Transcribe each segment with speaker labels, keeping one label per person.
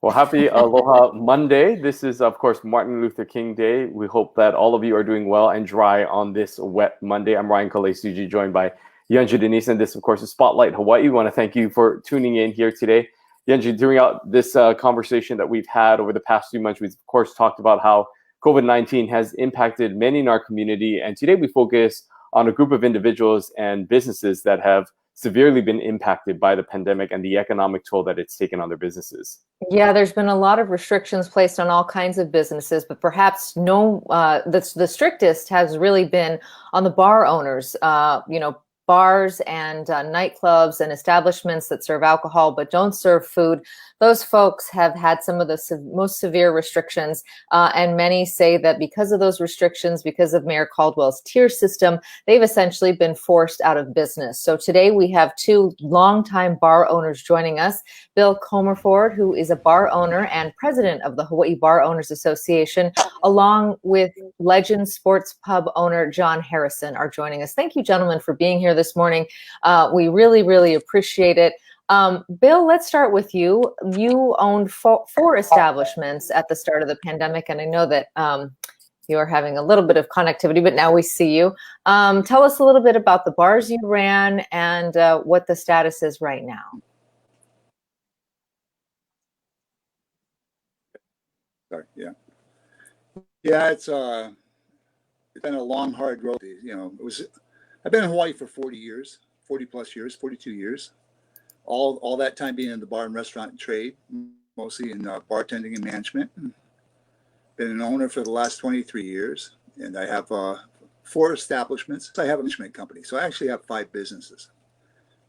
Speaker 1: Well, happy Aloha Monday. This is, of course, Martin Luther King Day. We hope that all of you are doing well and dry on this wet Monday. I'm Ryan Kalei-Suji, joined by Yunji Denise, and this, of course, is Spotlight Hawaii. We want to thank you for tuning in here today. Yunji, throughout this conversation that we've had over the past few months, we've, of course, talked about how COVID-19 has impacted many in our community. And today we focus on a group of individuals and businesses that have severely been impacted by the pandemic and the economic toll that it's taken on their businesses.
Speaker 2: Yeah, there's been a lot of restrictions placed on all kinds of businesses, but perhaps the strictest has really been on the bar owners. Bars and nightclubs and establishments that serve alcohol but don't serve food. Those folks have had some of the most severe restrictions, and many say that because of those restrictions, because of Mayor Caldwell's tier system, they've essentially been forced out of business. So today we have two longtime bar owners joining us. Bill Comerford, who is a bar owner and president of the Hawaii Bar Owners Association, along with legend sports pub owner John Harrison, are joining us. Thank you, gentlemen, for being here this morning. We really, really appreciate it. Bill, let's start with you. You owned four establishments at the start of the pandemic, and I know that you are having a little bit of connectivity, but now we see you. Tell us a little bit about the bars you ran and what the status is right now.
Speaker 3: Sorry, yeah, it's been a long, hard road. I've been in Hawaii for 40 plus years, 42 years. All that time being in the bar and restaurant trade, mostly in bartending and management. Been an owner for the last 23 years, and I have 4 establishments. I have a management company, so I actually have 5 businesses.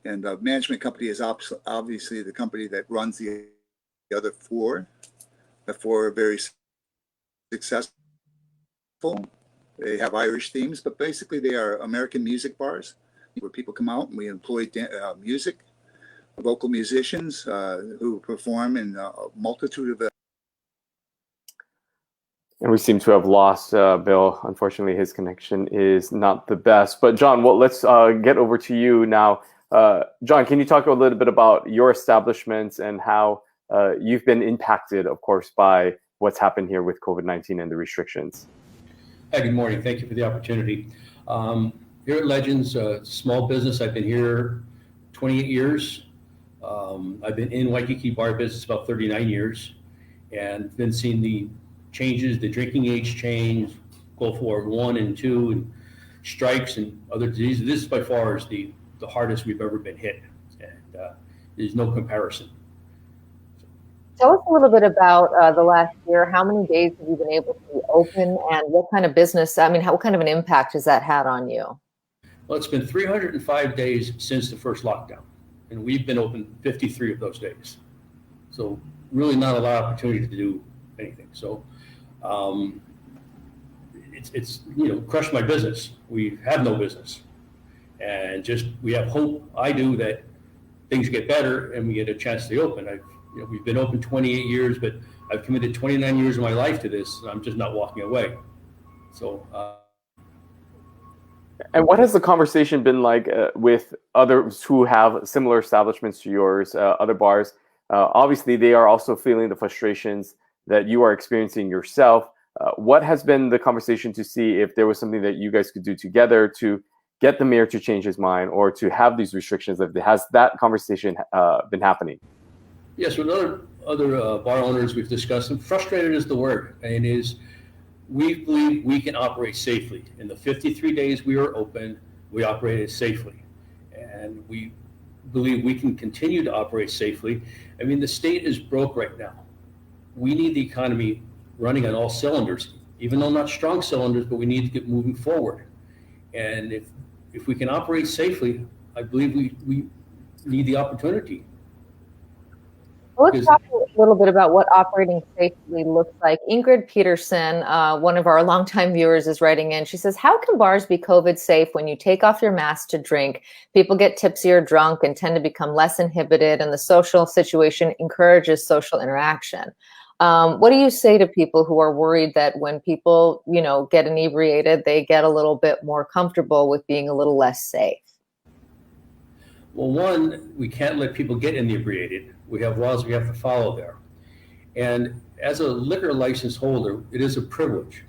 Speaker 3: And the management company is obviously the company that runs the other 4. The 4 are very successful. They have Irish themes, but basically they are American music bars where people come out and we employ music, local musicians who perform in a multitude of.
Speaker 1: And we seem to have lost Bill. Unfortunately, his connection is not the best. But John, well, let's get over to you now. John, can you talk a little bit about your establishments and how you've been impacted, of course, by what's happened here with COVID-19 and the restrictions?
Speaker 4: Hi, good morning. Thank you for the opportunity. Here at Legends, small business. I've been here 28 years. I've been in Waikiki bar business about 39 years, and been seeing the changes, the drinking age change, Gulf War I and II, and strikes and other diseases. This by far is the hardest we've ever been hit, and there's no comparison.
Speaker 2: Tell us a little bit about the last year. How many days have you been able to be open, and what kind of business, what kind of an impact has that had on you?
Speaker 4: Well, it's been 305 days since the first lockdown, and we've been open 53 of those days. So really not a lot of opportunity to do anything. So it's crushed my business. We have no business, and we have hope. I do, that things get better and we get a chance to open. We've been open 28 years, but I've committed 29 years of my life to this, and I'm just not walking away. So.
Speaker 1: And what has the conversation been like with others who have similar establishments to yours, other bars? Obviously, they are also feeling the frustrations that you are experiencing yourself. What has been the conversation to see if there was something that you guys could do together to get the mayor to change his mind or to have these restrictions? Has that conversation been happening?
Speaker 4: Yes, with other bar owners we've discussed, and frustrated is the word, and we believe we can operate safely. In the 53 days we were open, we operated safely, and we believe we can continue to operate safely. The state is broke right now. We need the economy running on all cylinders, even though not strong cylinders, but we need to get moving forward. And if we can operate safely, I believe we need the opportunity.
Speaker 2: Let's talk a little bit about what operating safely looks like. Ingrid Peterson, one of our longtime viewers, is writing in. She says, how can bars be COVID safe when you take off your mask to drink? People get tipsy or drunk and tend to become less inhibited, and the social situation encourages social interaction. What do you say to people who are worried that when people, get inebriated, they get a little bit more comfortable with being a little less safe?
Speaker 4: Well, one, we can't let people get inebriated. We have laws we have to follow there. And as a liquor license holder, it is a privilege.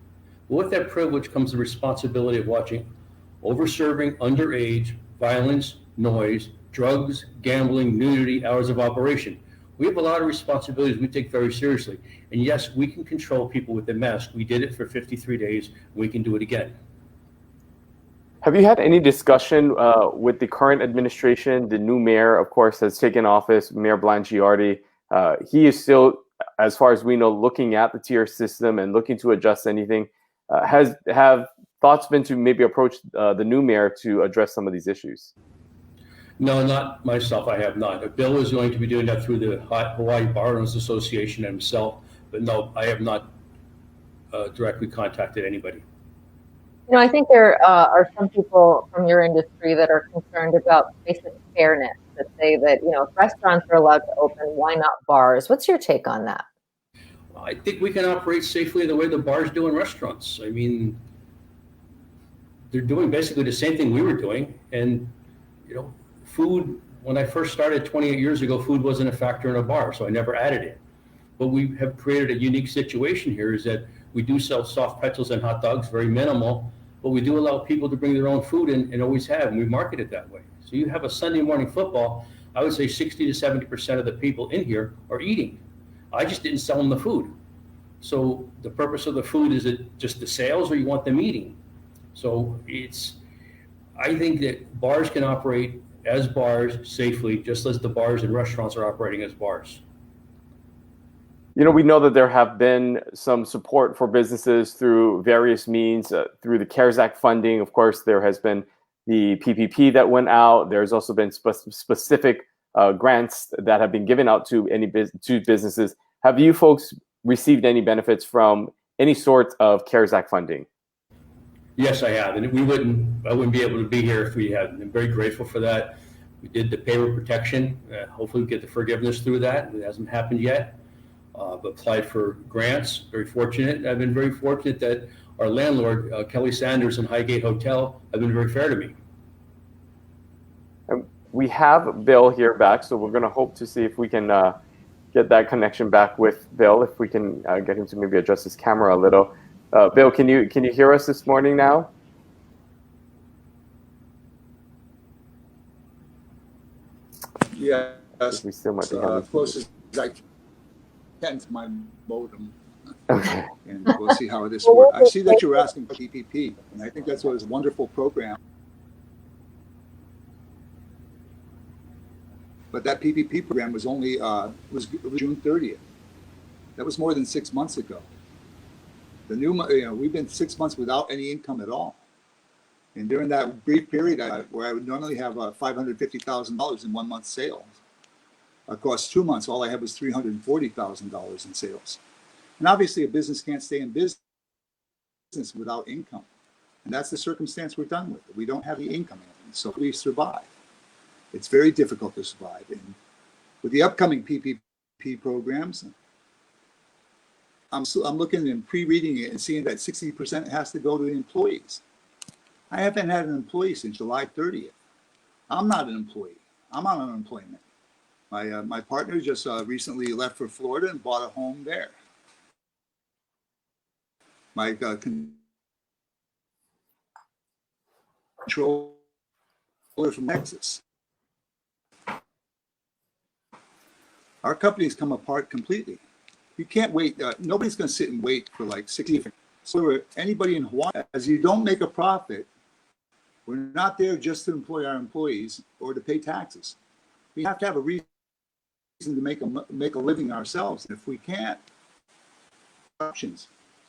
Speaker 4: But with that privilege comes the responsibility of watching over-serving, underage, violence, noise, drugs, gambling, nudity, hours of operation. We have a lot of responsibilities we take very seriously. And yes, we can control people with the mask. We did it for 53 days. We can do it again.
Speaker 1: Have you had any discussion with the current administration? The new mayor, of course, has taken office, Mayor Blangiardi. He is still, as far as we know, looking at the tier system and looking to adjust anything. Have thoughts been to maybe approach the new mayor to address some of these issues?
Speaker 4: No, not myself. I have not. Bill is going to be doing that through the Hawaii Bar Owners Association himself. But no, I have not directly contacted anybody.
Speaker 2: You know, I think there are some people from your industry that are concerned about basic fairness, that say that, you know, if restaurants are allowed to open, why not bars? What's your take on that?
Speaker 4: I think we can operate safely the way the bars do in restaurants. I mean, they're doing basically the same thing we were doing. And, you know, food, when I first started 28 years ago, food wasn't a factor in a bar, so I never added it. But we have created a unique situation here is that we do sell soft pretzels and hot dogs, very minimal, but we do allow people to bring their own food in and always have, and we market it that way. So you have a Sunday morning football, I would say 60 to 70% of the people in here are eating. I just didn't sell them the food. So the purpose of the food, is it just the sales or you want them eating? So I think that bars can operate as bars safely, just as the bars and restaurants are operating as bars.
Speaker 1: You know, we know that there have been some support for businesses through various means, through the CARES Act funding. Of course, there has been the PPP that went out. There's also been specific grants that have been given out to to businesses. Have you folks received any benefits from any sort of CARES Act funding?
Speaker 4: Yes, I have, and I wouldn't be able to be here if we hadn't. I'm very grateful for that. We did the payroll protection. Hopefully we get the forgiveness through that. It hasn't happened yet. But applied for grants, very fortunate. I've been very fortunate that our landlord, Kelly Sanders and Highgate Hotel, have been very fair to me.
Speaker 1: We have Bill here back, so we're going to hope to see if we can get that connection back with Bill, if we can get him to maybe adjust his camera a little. Bill, can you hear us this morning now?
Speaker 3: Yeah,
Speaker 1: We still might be
Speaker 3: close as I can to my modem.
Speaker 1: Okay.
Speaker 3: And we'll see how this works. I see that you're asking for PPP, and I think that's a wonderful program. But that PPP program was only was June 30th. That was more than 6 months ago. The new, we've been 6 months without any income at all. And during that brief period where I would normally have $550,000 in 1 month's sales, across 2 months, all I had was $340,000 in sales. And obviously, a business can't stay in business without income. And that's the circumstance we're done with. We don't have the income, so we survive. It's very difficult to survive. And with the upcoming PPP programs, I'm looking and pre-reading it and seeing that 60% has to go to the employees. I haven't had an employee since July 30th. I'm not an employee. I'm on unemployment. My partner just recently left for Florida and bought a home there. My controller from Texas. Our company's come apart completely. You can't wait. Nobody's going to sit and wait for like 60. So anybody in Hawaii, as you don't make a profit, we're not there just to employ our employees or to pay taxes. We have to have a reason to make a living ourselves. And if we can't, options.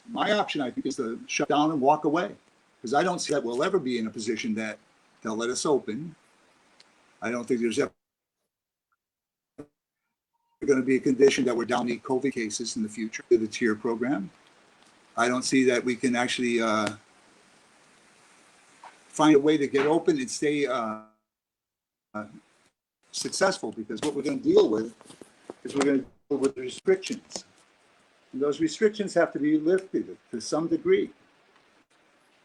Speaker 3: My option, I think, is to shut down and walk away, because I don't see that we'll ever be in a position that they'll let us open. I don't think there's ever going to be a condition that we're down to COVID cases in the future to the tier program. I don't see that we can actually find a way to get open and stay successful, because what we're going to deal with is we're going to deal with restrictions. And those restrictions have to be lifted to some degree.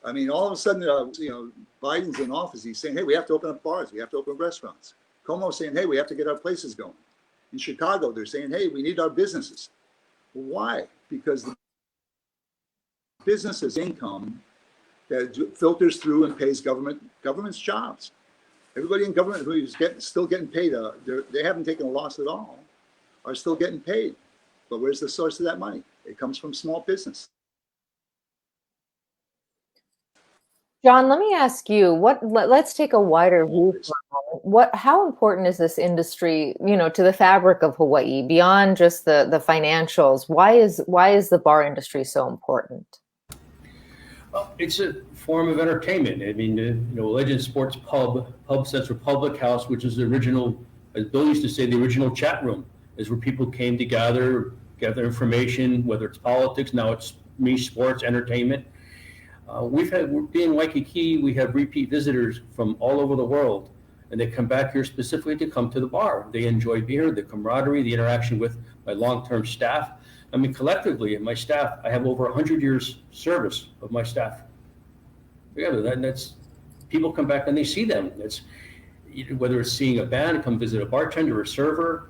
Speaker 3: I mean, all of a sudden, Biden's in office. He's saying, hey, we have to open up bars. We have to open restaurants. Cuomo's saying, hey, we have to get our places going. In Chicago, they're saying, hey, we need our businesses. Why? Because the business is income that filters through and pays government's jobs. Everybody in government who's still getting paid, they haven't taken a loss at all, are still getting paid. But where's the source of that money? It comes from small business.
Speaker 2: John, let me ask you, let's take a wider view for a moment. How important is this industry, to the fabric of Hawaii beyond just the financials? Why is the bar industry so important?
Speaker 4: Well, it's a form of entertainment. I mean, Legend Sports Pub stands for Public House, which is the original, as Bill used to say, the original chat room, is where people came to gather information, whether it's politics, now it's sports, entertainment. Being Waikiki, we have repeat visitors from all over the world, and they come back here specifically to come to the bar. They enjoy beer, the camaraderie, the interaction with my long-term staff. I mean, collectively, my staff, I have over 100 years service of my staff together. That's people come back and they see them. It's whether it's seeing a band, come visit a bartender or a server.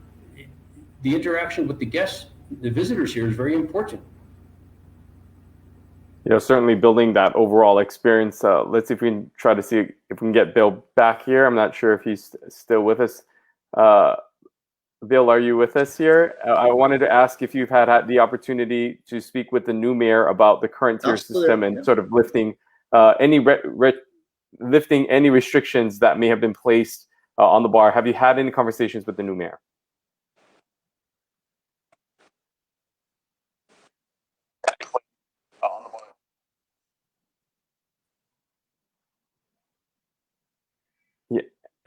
Speaker 4: The interaction with the guests, the visitors here is very important.
Speaker 1: Certainly building that overall experience. Let's see if we can try to see if we can get Bill back here. I'm not sure if he's still with us. Bill, are you with us here? I wanted to ask if you've had the opportunity to speak with the new mayor about the current tier system and sort of lifting any restrictions that may have been placed on the bar. Have you had any conversations with the new mayor?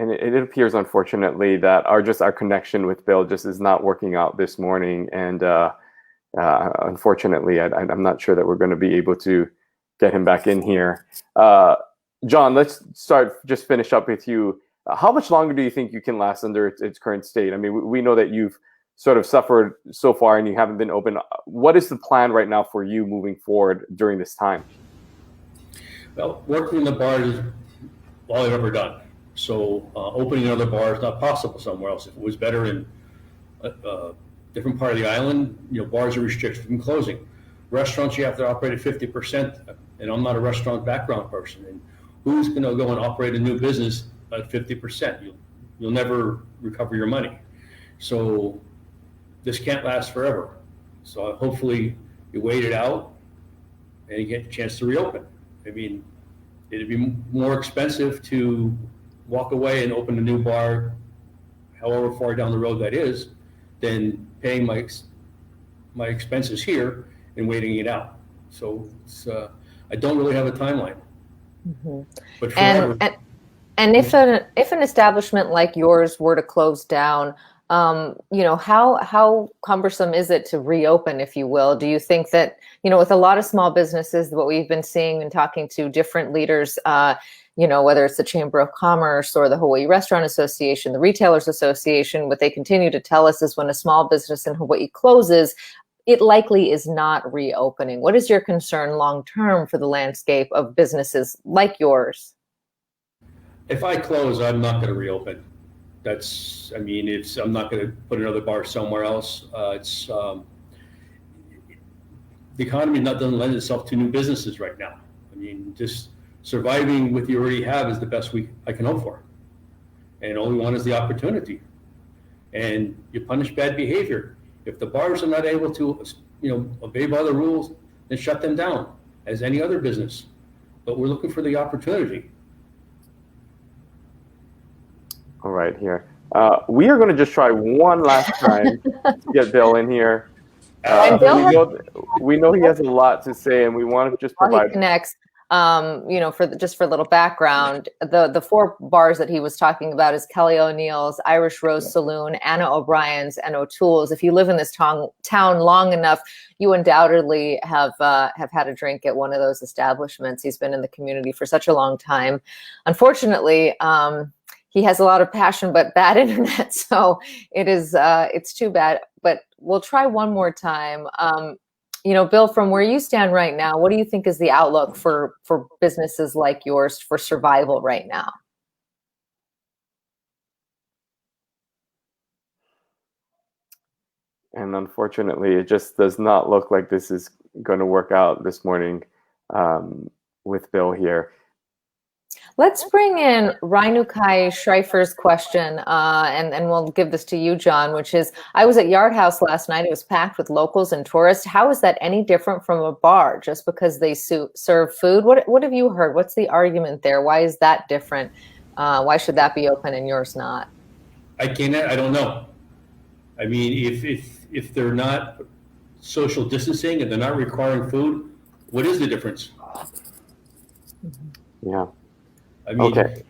Speaker 1: And it appears, unfortunately, that our connection with Bill just is not working out this morning. And unfortunately, I'm not sure that we're going to be able to get him back in here. John, let's finish up with you. How much longer do you think you can last under its current state? I mean, we know that you've sort of suffered so far and you haven't been open. What is the plan right now for you moving forward during this time?
Speaker 4: Well, working in the bar is all I've ever done. So opening another bar is not possible somewhere else. If it was better in a different part of the island, bars are restricted from closing. Restaurants, you have to operate at 50%, and I'm not a restaurant background person. And who's going to go and operate a new business at 50%? You'll never recover your money. So this can't last forever. So hopefully you wait it out and you get a chance to reopen. I mean, it'd be more expensive to walk away and open a new bar, however far down the road that is, than paying my expenses here and waiting it out. So I don't really have a timeline. Mm-hmm. But forever.
Speaker 2: And if an establishment like yours were to close down, how cumbersome is it to reopen, if you will? Do you think that, with a lot of small businesses, what we've been seeing and talking to different leaders, whether it's the Chamber of Commerce or the Hawaii Restaurant Association, the Retailers Association, what they continue to tell us is when a small business in Hawaii closes, it likely is not reopening. What is your concern long-term for the landscape of businesses like yours?
Speaker 4: If I close, I'm not going to reopen. I'm not going to put another bar somewhere else. The economy doesn't lend itself to new businesses right now. I mean, just surviving with you already have is the best I can hope for. And all we want is the opportunity. And you punish bad behavior. If the bars are not able to, obey by the rules, then shut them down, as any other business. But we're looking for the opportunity.
Speaker 1: All right, here. We are going to just try one last time to get Bill in here. We know he has a lot to say, and we want to just provide.
Speaker 2: He connects. For a little background, the four bars that he was talking about is Kelley O'Neil's, Irish Rose Saloon, Anna O'Brien's, and O'Toole's. If you live in this town long enough, you undoubtedly have had a drink at one of those establishments. He's been in the community for such a long time. Unfortunately, he has a lot of passion, but bad internet. So it's too bad, but we'll try one more time. Bill, from where you stand right now, what do you think is the outlook for businesses like yours for survival right now?
Speaker 1: And unfortunately, it just does not look like this is going to work out this morning with Bill here.
Speaker 2: Let's bring in Rainukai Schreifer's question, and we'll give this to you, John, which is, I was at Yard House last night. It was packed with locals and tourists. How is that any different from a bar just because they serve food? What have you heard? What's the argument there? Why is that different? Why should that be open and yours not?
Speaker 4: I don't know. I mean, if they're not social distancing and they're not requiring food, what is the difference?
Speaker 1: Yeah.
Speaker 4: I mean,
Speaker 1: okay.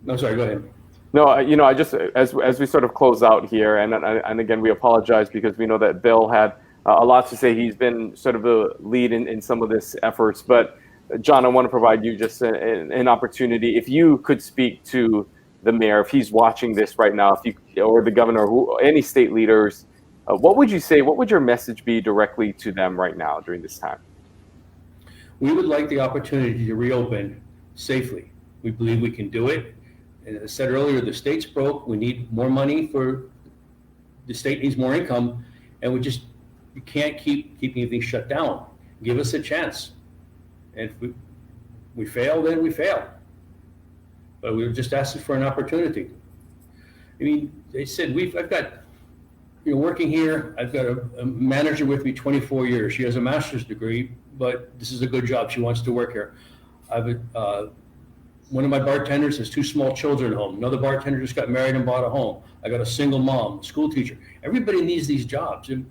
Speaker 4: No, sorry, go ahead.
Speaker 1: No, I just, as we sort of close out here, and again, we apologize because we know that Bill had a lot to say. He's been sort of the lead in some of this efforts. But John, I want to provide you just an opportunity. If you could speak to the mayor, if he's watching this right now, or the governor, any state leaders, what would you say? What would your message be directly to them right now during this time?
Speaker 4: We would like the opportunity to reopen safely. We believe we can do it. And as I said earlier, the state's broke. We need more money the state needs more income, and we can't keep keeping things shut down. Give us a chance. And if we fail, then we fail. But we were just asking for an opportunity. I mean, they said, I've got, working here, I've got a manager with me 24 years. She has a master's degree, but this is a good job. She wants to work here. One of my bartenders has 2 small children at home. Another bartender just got married and bought a home. I got a single mom, a school teacher. Everybody needs these jobs. And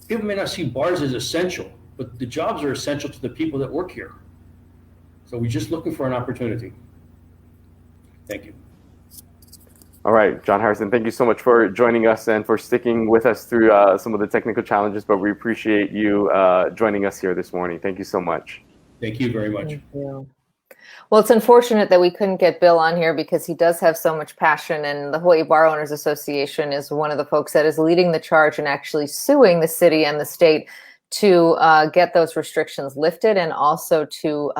Speaker 4: people may not see bars as essential, but the jobs are essential to the people that work here. So we're just looking for an opportunity. Thank you.
Speaker 1: All right, John Harrison, thank you so much for joining us and for sticking with us through some of the technical challenges, but we appreciate you joining us here this morning. Thank you so much.
Speaker 4: Thank you very much.
Speaker 2: Thank you. Well, it's unfortunate that we couldn't get Bill on here because he does have so much passion, and the Hawaii Bar Owners Association is one of the folks that is leading the charge and actually suing the city and the state to get those restrictions lifted, and also to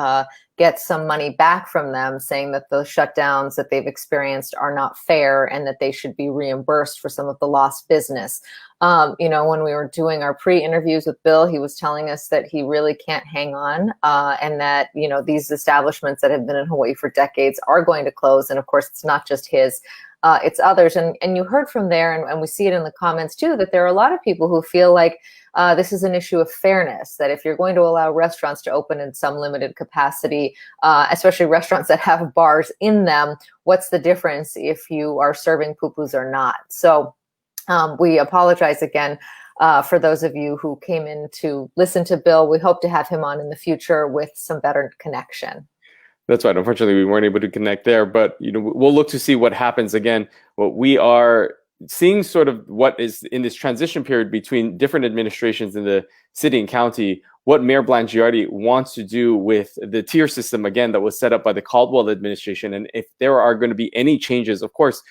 Speaker 2: get some money back from them, saying that the shutdowns that they've experienced are not fair and that they should be reimbursed for some of the lost business. When we were doing our pre-interviews with Bill, he was telling us that he really can't hang on, and that, these establishments that have been in Hawaii for decades are going to close. And of course, it's not just his, it's others. And you heard from there, and we see it in the comments too, that there are a lot of people who feel like this is an issue of fairness, that if you're going to allow restaurants to open in some limited capacity, especially restaurants that have bars in them, what's the difference if you are serving pupus or not? So we apologize again for those of you who came in to listen to Bill. We hope to have him on in the future with some better connection.
Speaker 1: That's right. Unfortunately, we weren't able to connect there, but we'll look to see what happens. Again, what we are seeing sort of what is in this transition period between different administrations in the city and county, what Mayor Blangiardi wants to do with the tier system, again, that was set up by the Caldwell administration. And if there are going to be any changes, of course,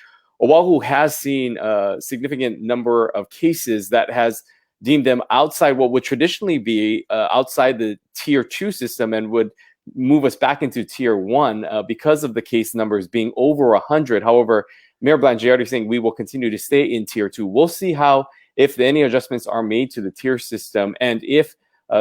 Speaker 1: Oahu has seen a significant number of cases that has deemed them outside what would traditionally be outside the tier 2 system, and would move us back into tier 1 because of the case numbers being over 100. However, Mayor Blangiardi is saying we will continue to stay in tier 2. We'll see if any adjustments are made to the tier system, and if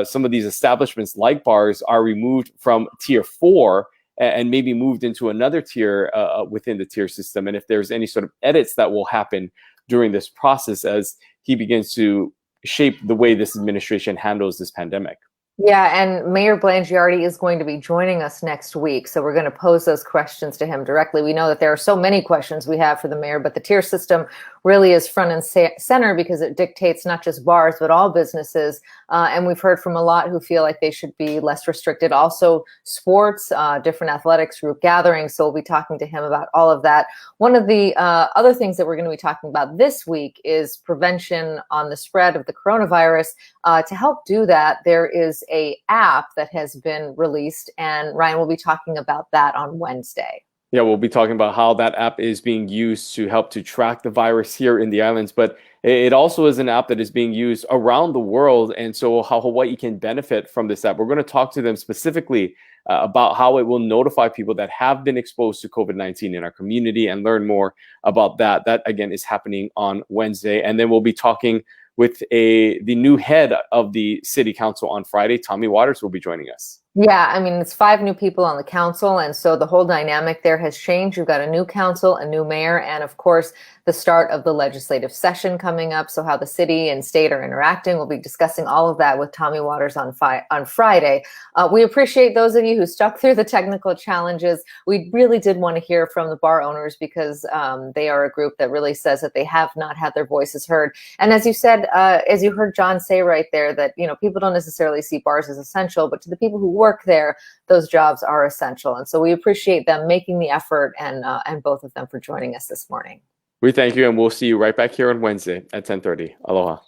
Speaker 1: some of these establishments like bars are removed from tier 4 and maybe moved into another tier within the tier system, and if there's any sort of edits that will happen during this process as he begins to shape the way this administration handles this pandemic.
Speaker 2: Yeah, and Mayor Blangiardi is going to be joining us next week, so we're going to pose those questions to him directly. We know that there are so many questions we have for the mayor, but the tier system really is front and center because it dictates not just bars, but all businesses. And we've heard from a lot who feel like they should be less restricted. Also, sports, different athletics, group gatherings. So we'll be talking to him about all of that. One of the other things that we're going to be talking about this week is prevention on the spread of the coronavirus. To help do that, there is an app that has been released, and Ryan will be talking about that on Wednesday.
Speaker 1: Yeah, we'll be talking about how that app is being used to help to track the virus here in the islands, but it also is an app that is being used around the world, and so how Hawaii can benefit from this app. We're going to talk to them specifically about how it will notify people that have been exposed to COVID-19 in our community and learn more about that. That, again, is happening on Wednesday. And then we'll be talking with the new head of the city council on Friday. Tommy Waters will be joining us.
Speaker 2: Yeah, I mean, it's 5 new people on the council, and so the whole dynamic there has changed. You've got a new council, a new mayor, and of course, the start of the legislative session coming up. So how the city and state are interacting. We'll be discussing all of that with Tommy Waters on Friday. We appreciate those of you who stuck through the technical challenges. We really did want to hear from the bar owners because they are a group that really says that they have not had their voices heard. And as you said, as you heard John say right there, that, you know, people don't necessarily see bars as essential, but to the people who work there, those jobs are essential. And so we appreciate them making the effort, and both of them for joining us this morning.
Speaker 1: We thank you, and we'll see you right back here on Wednesday at 10:30. Aloha.